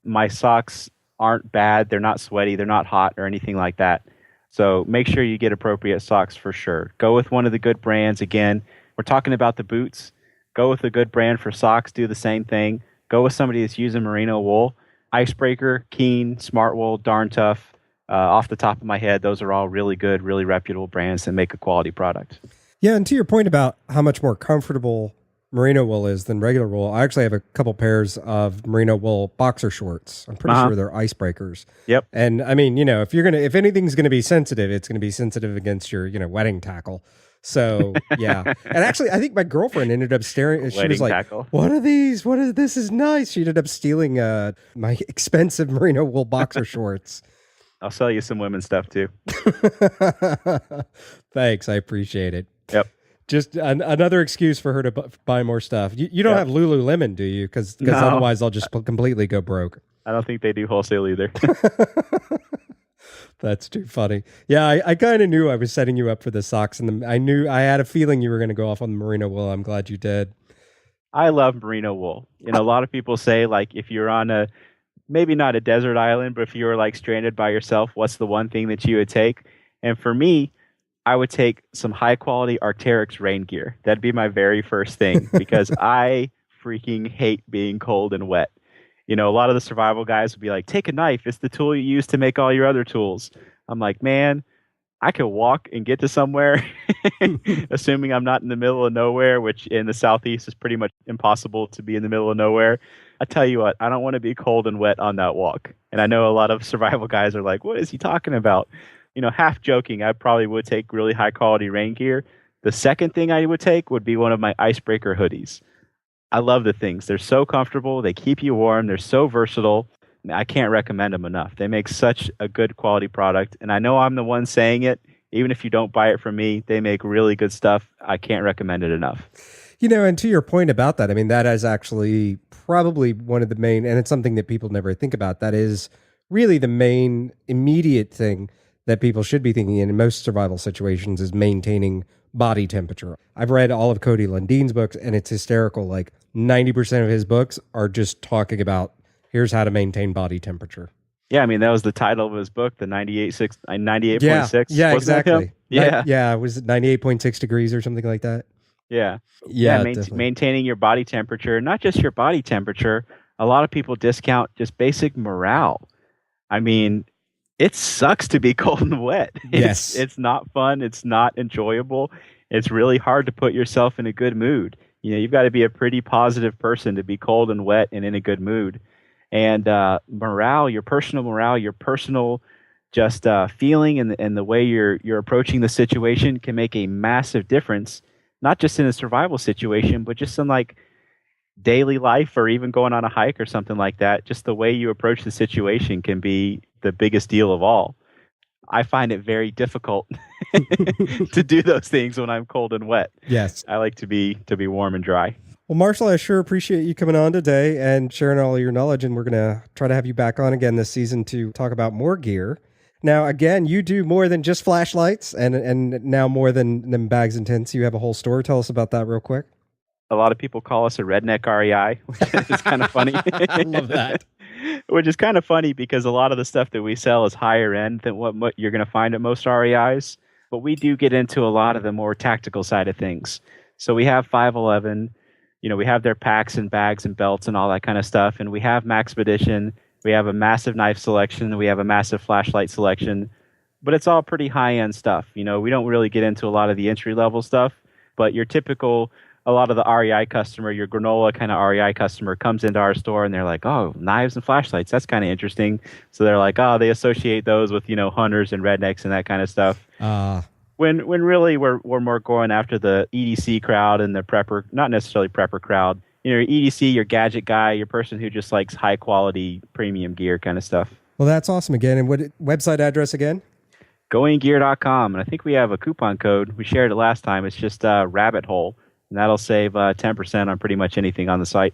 My socks aren't bad. They're not sweaty. They're not hot or anything like that. So make sure you get appropriate socks for sure. Go with one of the good brands. Again, we're talking about the boots. Go with a good brand for socks. Do the same thing. Go with somebody that's using merino wool. Icebreaker, Keen, Smart Wool, Darn Tough. Off the top of my head, those are all really good, really reputable brands that make a quality product. Yeah, and to your point about how much more comfortable merino wool is than regular wool, I actually have a couple pairs of merino wool boxer shorts. I'm pretty sure they're icebreakers. Yep. And I mean, if anything's going to be sensitive, it's going to be sensitive against your, wedding tackle. So yeah. And actually, I think my girlfriend ended up staring. She was like, tackle. What are these? This is nice. She ended up stealing my expensive merino wool boxer shorts. I'll sell you some women's stuff too. Thanks. I appreciate it. Yep. Just another excuse for her to buy more stuff. You don't have Lululemon, do you? Because otherwise I'll just completely go broke. I don't think they do wholesale either. That's too funny. Yeah, I kind of knew I was setting you up for the socks, and I had a feeling you were going to go off on the merino wool. I'm glad you did. I love merino wool. A lot of people say, like, if you're on maybe not a desert island, but if you were like stranded by yourself, what's the one thing that you would take? And for me, I would take some high quality Arcteryx rain gear. That'd be my very first thing because I freaking hate being cold and wet. A lot of the survival guys would be like, take a knife. It's the tool you use to make all your other tools. I'm like, man, I could walk and get to somewhere, assuming I'm not in the middle of nowhere, which in the Southeast is pretty much impossible to be in the middle of nowhere. I tell you what, I don't want to be cold and wet on that walk. And I know a lot of survival guys are like, what is he talking about? Half joking, I probably would take really high quality rain gear. The second thing I would take would be one of my icebreaker hoodies. I love the things. They're so comfortable. They keep you warm. They're so versatile. I can't recommend them enough. They make such a good quality product. And I know I'm the one saying it. Even if you don't buy it from me, they make really good stuff. I can't recommend it enough. And to your point about that, I mean, that is actually probably one of the main, and it's something that people never think about. That is really the main immediate thing that people should be thinking in most survival situations is maintaining body temperature. I've read all of Cody Lundine's books, and it's hysterical. Like 90% of his books are just talking about here's how to maintain body temperature. Yeah, I mean, that was the title of his book, the 98.6. Yeah, exactly. Yeah. Was it 98.6 degrees or something like that? Yeah. Definitely. Maintaining your body temperature, not just your body temperature. A lot of people discount just basic morale. I mean, it sucks to be cold and wet. Yes. It's not fun. It's not enjoyable. It's really hard to put yourself in a good mood. You've got to be a pretty positive person to be cold and wet and in a good mood. And morale, your personal just feeling and the way you're approaching the situation can make a massive difference, not just in a survival situation, but just in like daily life or even going on a hike or something like that. Just the way you approach the situation can be the biggest deal of all. I find it very difficult to do those things when I'm cold and wet. Yes. I like to be warm and dry. Well, Marshall, I sure appreciate you coming on today and sharing all of your knowledge, and we're going to try to have you back on again this season to talk about more gear. Now, again, you do more than just flashlights and now more than bags and tents. You have a whole store. Tell us about that real quick. A lot of people call us a redneck REI, which is kind of funny. I love that. Which is kind of funny because a lot of the stuff that we sell is higher end than what you're going to find at most REIs. But we do get into a lot of the more tactical side of things. So we have 511, we have their packs and bags and belts and all that kind of stuff. And we have Maxpedition. We have a massive knife selection. We have a massive flashlight selection. But it's all pretty high-end stuff. We don't really get into a lot of the entry-level stuff. But your typical, a lot of the REI customer, your granola kind of REI customer comes into our store and they're like, oh, knives and flashlights, that's kind of interesting. So they're like, oh, they associate those with, hunters and rednecks and that kind of stuff. When really we're more going after the EDC crowd and the prepper, not necessarily prepper crowd. Your EDC, your gadget guy, your person who just likes high quality premium gear kind of stuff. Well, that's awesome again. And what website address again? Goinggear.com. And I think we have a coupon code. We shared it last time. It's just Rabbit Hole. And that'll save 10% on pretty much anything on the site.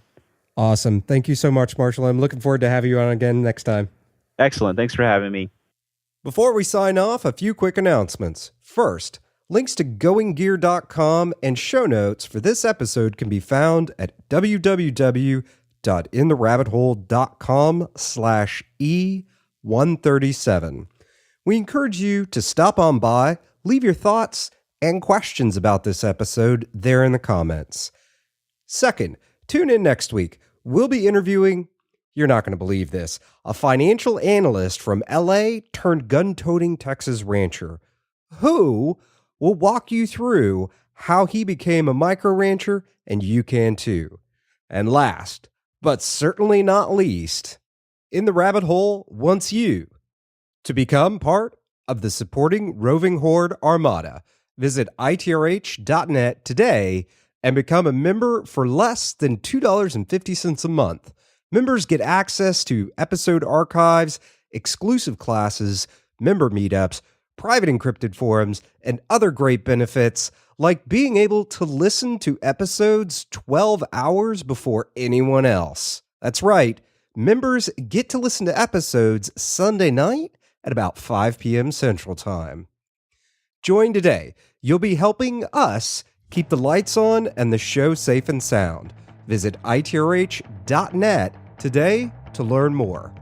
Awesome. Thank you so much, Marshall. I'm looking forward to having you on again next time. Excellent. Thanks for having me. Before we sign off, a few quick announcements. First, links to goinggear.com and show notes for this episode can be found at www.intherabbithole.com/E137. We encourage you to stop on by, leave your thoughts and questions about this episode there in the comments. Second, tune in next week. We'll be interviewing, you're not going to believe this, a financial analyst from LA turned gun-toting Texas rancher who will walk you through how he became a micro rancher, and you can too. And last, but certainly not least, In the Rabbit Hole wants you to become part of the supporting Roving Horde Armada. Visit itrh.net today and become a member for less than $2.50 a month. Members get access to episode archives, exclusive classes, member meetups, private encrypted forums, and other great benefits, like being able to listen to episodes 12 hours before anyone else. That's right, members get to listen to episodes Sunday night at about 5 p.m. Central Time. Join today. You'll be helping us keep the lights on and the show safe and sound. Visit itrh.net today to learn more.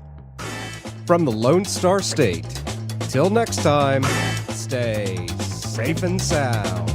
From the Lone Star State, till next time, stay safe and sound.